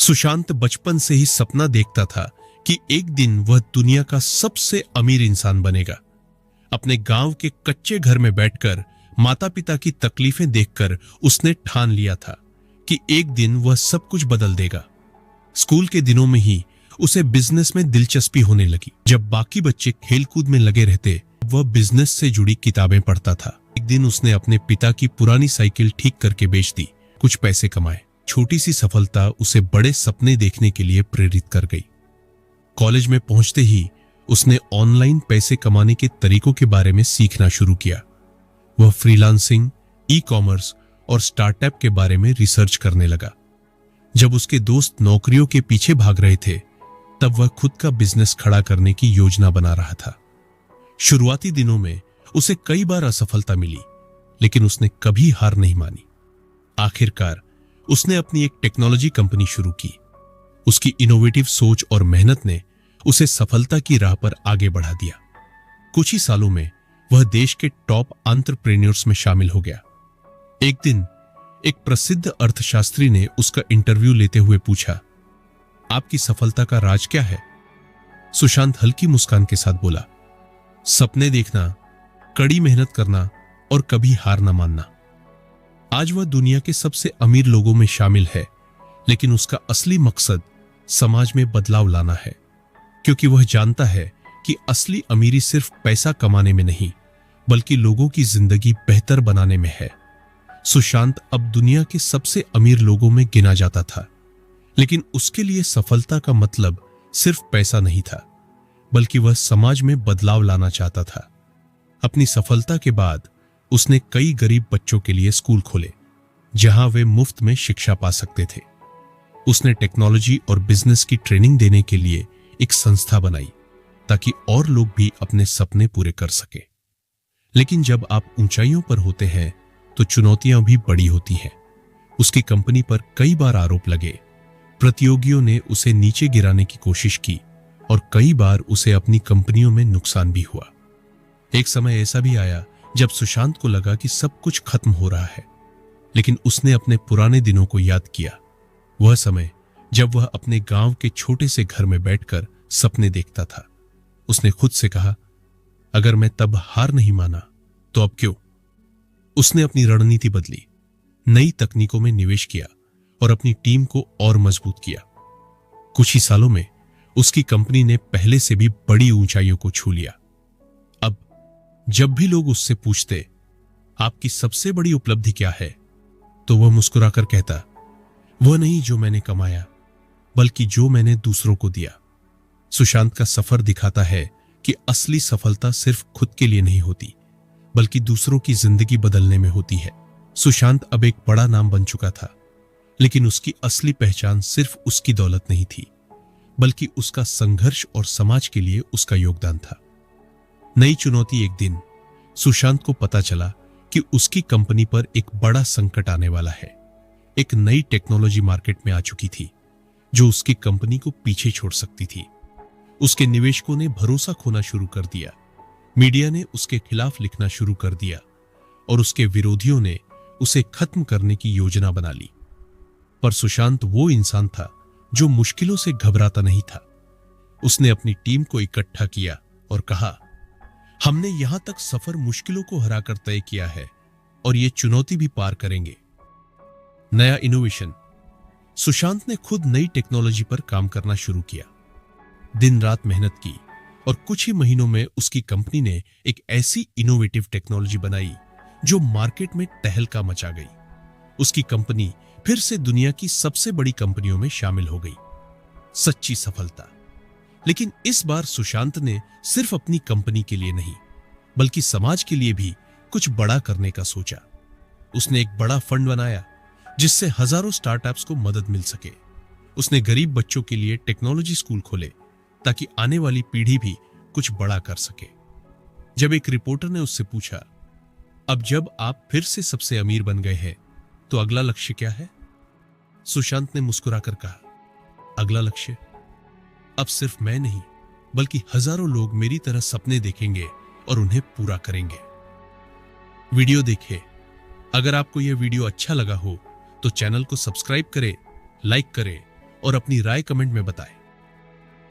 सुशांत बचपन से ही सपना देखता था कि एक दिन वह दुनिया का सबसे अमीर इंसान बनेगा। अपने गांव के कच्चे घर में बैठकर माता पिता की तकलीफें देखकर उसने ठान लिया था कि एक दिन वह सब कुछ बदल देगा। स्कूल के दिनों में ही उसे बिजनेस में दिलचस्पी होने लगी। जब बाकी बच्चे खेलकूद में लगे रहते, वह बिजनेस से जुड़ी किताबें पढ़ता था। एक दिन उसने अपने पिता की पुरानी साइकिल ठीक करके बेच दी, कुछ पैसे कमाए। छोटी सी सफलता उसे बड़े सपने देखने के लिए प्रेरित कर गई। कॉलेज में पहुंचते ही उसने ऑनलाइन पैसे कमाने के तरीकों के बारे में सीखना शुरू किया। वह फ्रीलांसिंग, ई कॉमर्स और स्टार्टअप के बारे में रिसर्च करने लगा। जब उसके दोस्त नौकरियों के पीछे भाग रहे थे, तब वह खुद का बिजनेस खड़ा करने की योजना बना रहा था। शुरुआती दिनों में उसे कई बार असफलता मिली, लेकिन उसने कभी हार नहीं मानी। आखिरकार उसने अपनी एक टेक्नोलॉजी कंपनी शुरू की। उसकी इनोवेटिव सोच और मेहनत ने उसे सफलता की राह पर आगे बढ़ा दिया। कुछ ही सालों में वह देश के टॉप एंटरप्रेन्योर्स में शामिल हो गया। एक दिन एक प्रसिद्ध अर्थशास्त्री ने उसका इंटरव्यू लेते हुए पूछा, आपकी सफलता का राज क्या है? सुशांत हल्की मुस्कान के साथ बोला, सपने देखना, कड़ी मेहनत करना और कभी हार न मानना। आज वह दुनिया के सबसे अमीर लोगों में शामिल है, लेकिन उसका असली मकसद समाज में बदलाव लाना है, क्योंकि वह जानता है कि असली अमीरी सिर्फ पैसा कमाने में नहीं, बल्कि लोगों की जिंदगी बेहतर बनाने में है। सुशांत अब दुनिया के सबसे अमीर लोगों में गिना जाता था, लेकिन उसके लिए सफलता का मतलब सिर्फ पैसा नहीं था, बल्कि वह समाज में बदलाव लाना चाहता था। अपनी सफलता के बाद उसने कई गरीब बच्चों के लिए स्कूल खोले, जहां वे मुफ्त में शिक्षा पा सकते थे। उसने टेक्नोलॉजी और बिजनेस की ट्रेनिंग देने के लिए एक संस्था बनाई, ताकि और लोग भी अपने सपने पूरे कर सके। लेकिन जब आप ऊंचाइयों पर होते हैं, तो चुनौतियां भी बड़ी होती हैं। उसकी कंपनी पर कई बार आरोप लगे, प्रतियोगियों ने उसे नीचे गिराने की कोशिश की और कई बार उसे अपनी कंपनियों में नुकसान भी हुआ। एक समय ऐसा भी आया जब सुशांत को लगा कि सब कुछ खत्म हो रहा है, लेकिन उसने अपने पुराने दिनों को याद किया। वह समय जब वह अपने गांव के छोटे से घर में बैठकर सपने देखता था। उसने खुद से कहा, अगर मैं तब हार नहीं माना तो अब क्यों? उसने अपनी रणनीति बदली, नई तकनीकों में निवेश किया और अपनी टीम को और मजबूत किया। कुछ ही सालों में उसकी कंपनी ने पहले से भी बड़ी ऊंचाइयों को छू लिया। अब जब भी लोग उससे पूछते, आपकी सबसे बड़ी उपलब्धि क्या है, तो वह मुस्कुराकर कहता, वह नहीं जो मैंने कमाया, बल्कि जो मैंने दूसरों को दिया। सुशांत का सफर दिखाता है कि असली सफलता सिर्फ खुद के लिए नहीं होती, बल्कि दूसरों की जिंदगी बदलने में होती है। सुशांत अब एक बड़ा नाम बन चुका था, लेकिन उसकी असली पहचान सिर्फ उसकी दौलत नहीं थी, बल्कि उसका संघर्ष और समाज के लिए उसका योगदान था। नई चुनौती। एक दिन सुशांत को पता चला कि उसकी कंपनी पर एक बड़ा संकट आने वाला है। एक नई टेक्नोलॉजी मार्केट में आ चुकी थी, जो उसकी कंपनी को पीछे छोड़ सकती थी। उसके निवेशकों ने भरोसा खोना शुरू कर दिया, मीडिया ने उसके खिलाफ लिखना शुरू कर दिया और उसके विरोधियों ने उसे खत्म करने की योजना बना ली। पर सुशांत वो इंसान था जो मुश्किलों से घबराता नहीं था। उसने अपनी टीम को इकट्ठा किया और कहा, हमने यहां तक सफर मुश्किलों को हराकर तय किया है और ये चुनौती भी पार करेंगे। नया इनोवेशन। सुशांत ने खुद नई टेक्नोलॉजी पर काम करना शुरू किया, दिन रात मेहनत की और कुछ ही महीनों में उसकी कंपनी ने एक ऐसी इनोवेटिव टेक्नोलॉजी बनाई जो मार्केट में तहलका मचा गई। उसकी कंपनी फिर से दुनिया की सबसे बड़ी कंपनियों में शामिल हो गई। सच्ची सफलता। लेकिन इस बार सुशांत ने सिर्फ अपनी कंपनी के लिए नहीं, बल्कि समाज के लिए भी कुछ बड़ा करने का सोचा। उसने एक बड़ा फंड बनाया जिससे हजारों स्टार्टअप्स को मदद मिल सके। उसने गरीब बच्चों के लिए टेक्नोलॉजी स्कूल खोले ताकि आने वाली पीढ़ी भी कुछ बड़ा कर सके। जब एक रिपोर्टर ने उससे पूछा, अब जब आप फिर से सबसे अमीर बन गए हैं, तो अगला लक्ष्य क्या है? सुशांत ने मुस्कुराकर कहा, अगला लक्ष्य अब सिर्फ मैं नहीं, बल्कि हजारों लोग मेरी तरह सपने देखेंगे और उन्हें पूरा करेंगे। वीडियो देखें। अगर आपको यह वीडियो अच्छा लगा हो तो चैनल को सब्सक्राइब करें, लाइक करें और अपनी राय कमेंट में बताएं।